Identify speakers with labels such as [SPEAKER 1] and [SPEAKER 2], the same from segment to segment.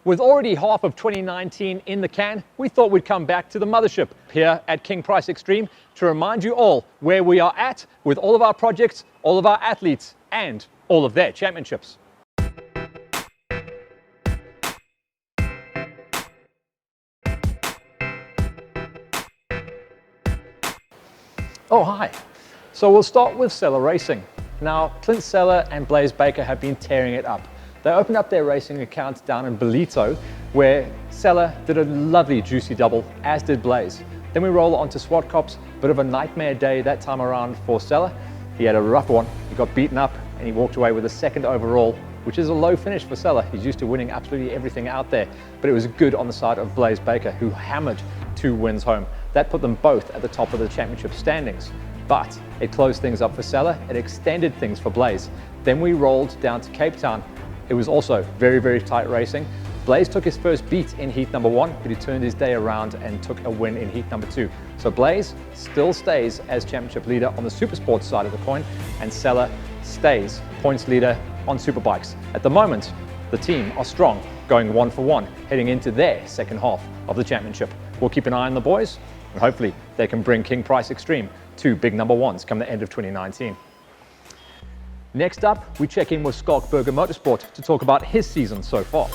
[SPEAKER 1] With already half of 2019 in the can, we thought we'd come back to the mothership here at King Price Xtreme to remind you all where we are at with all of our projects, all of our athletes, and all of their championships. Oh, hi. So we'll start with Seller Racing. Now, Clint Seller and Blaze Baker have been tearing it up. They opened up their racing account down in Bolito, where Seller did a lovely juicy double, as did Blaze. Then we roll on to Swat Cops, bit of a nightmare day that time around for Seller. He had a rough one, he got beaten up, and he walked away with a second overall, which is a low finish for Seller. He's used to winning absolutely everything out there, but it was good on the side of Blaze Baker, who hammered 2 wins home. That put them both at the top of the championship standings. But it closed things up for Seller, it extended things for Blaze. Then we rolled down to Cape Town. It was also very, very tight racing. Blaze took his first beat in heat number 1, but he turned his day around and took a win in heat number 2. So Blaze still stays as championship leader on the Supersports side of the coin, and Seller stays points leader on Superbikes. At the moment, the team are strong, going 1 for 1, heading into their second half of the championship. We'll keep an eye on the boys, and hopefully they can bring King Price Xtreme to big number 1s come the end of 2019. Next up, we check in with Skalkberger Motorsport to talk about his season so far.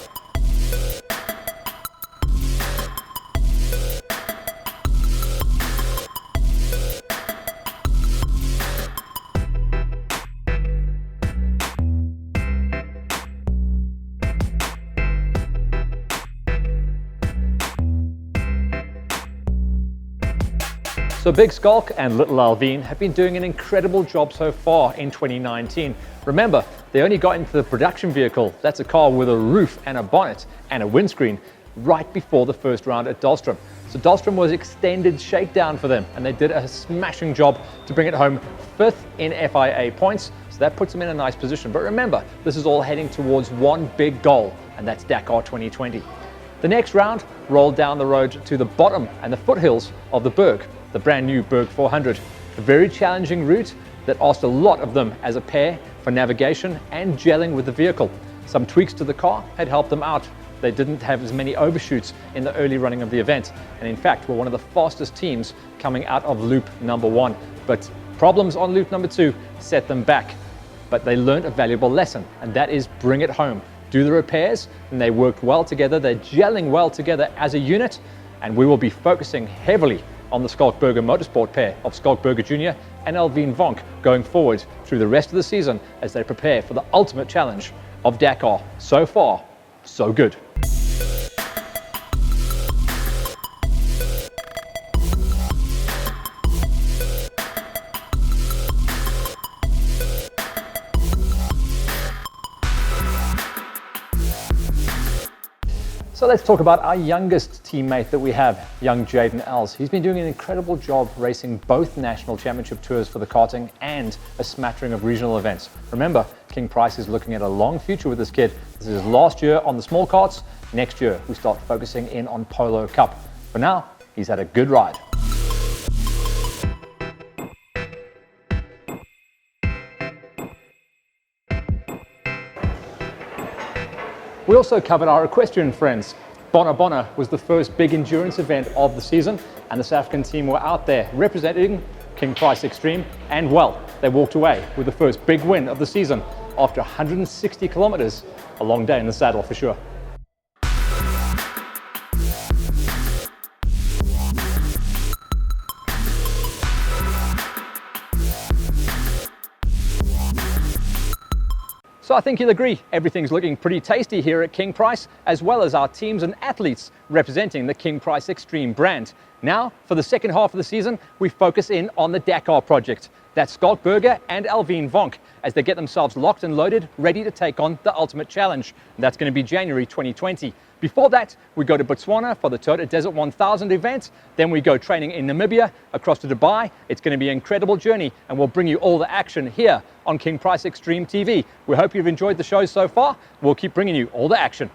[SPEAKER 1] So Big Skalk and Little Alvin have been doing an incredible job so far in 2019. Remember, they only got into the production vehicle, that's a car with a roof and a bonnet and a windscreen, right before the first round at Dahlstrom. So Dahlstrom was extended shakedown for them, and they did a smashing job to bring it home 5th in FIA points, so that puts them in a nice position. But remember, this is all heading towards one big goal, and that's Dakar 2020. The next round rolled down the road to the bottom and the foothills of the Berg, the brand new Berg 400. A very challenging route that asked a lot of them as a pair for navigation and gelling with the vehicle. Some tweaks to the car had helped them out. They didn't have as many overshoots in the early running of the event, and in fact were one of the fastest teams coming out of loop number 1. But problems on loop number 2 set them back. But they learned a valuable lesson, and that is bring it home. Do the repairs, and they worked well together. They're gelling well together as a unit, and we will be focusing heavily on the Skalkberger Motorsport pair of Skalkberger Jr. and Alvin Vonk going forward through the rest of the season as they prepare for the ultimate challenge of Dakar. So far, so good. So let's talk about our youngest teammate that we have, young Jaden Els. He's been doing an incredible job racing both national championship tours for the karting and a smattering of regional events. Remember, King Price is looking at a long future with this kid. This is his last year on the small karts. Next year, we start focusing in on Polo Cup. For now, he's had a good ride. We also covered our equestrian friends. Bona Bona was the first big endurance event of the season, and the South African team were out there representing King Price Xtreme, and well, they walked away with the first big win of the season after 160 kilometers. A long day in the saddle for sure. So I think you'll agree, everything's looking pretty tasty here at King Price, as well as our teams and athletes representing the King Price Xtreme brand. Now, for the second half of the season, we focus in on the Dakar project. That's Skalkberger and Alvin Vonk as they get themselves locked and loaded, ready to take on the ultimate challenge. And that's going to be January 2020. Before that, we go to Botswana for the Toyota Desert 1000 event. Then we go training in Namibia, across to Dubai. It's going to be an incredible journey, and we'll bring you all the action here on King Price Xtreme TV. We hope you've enjoyed the show so far. We'll keep bringing you all the action.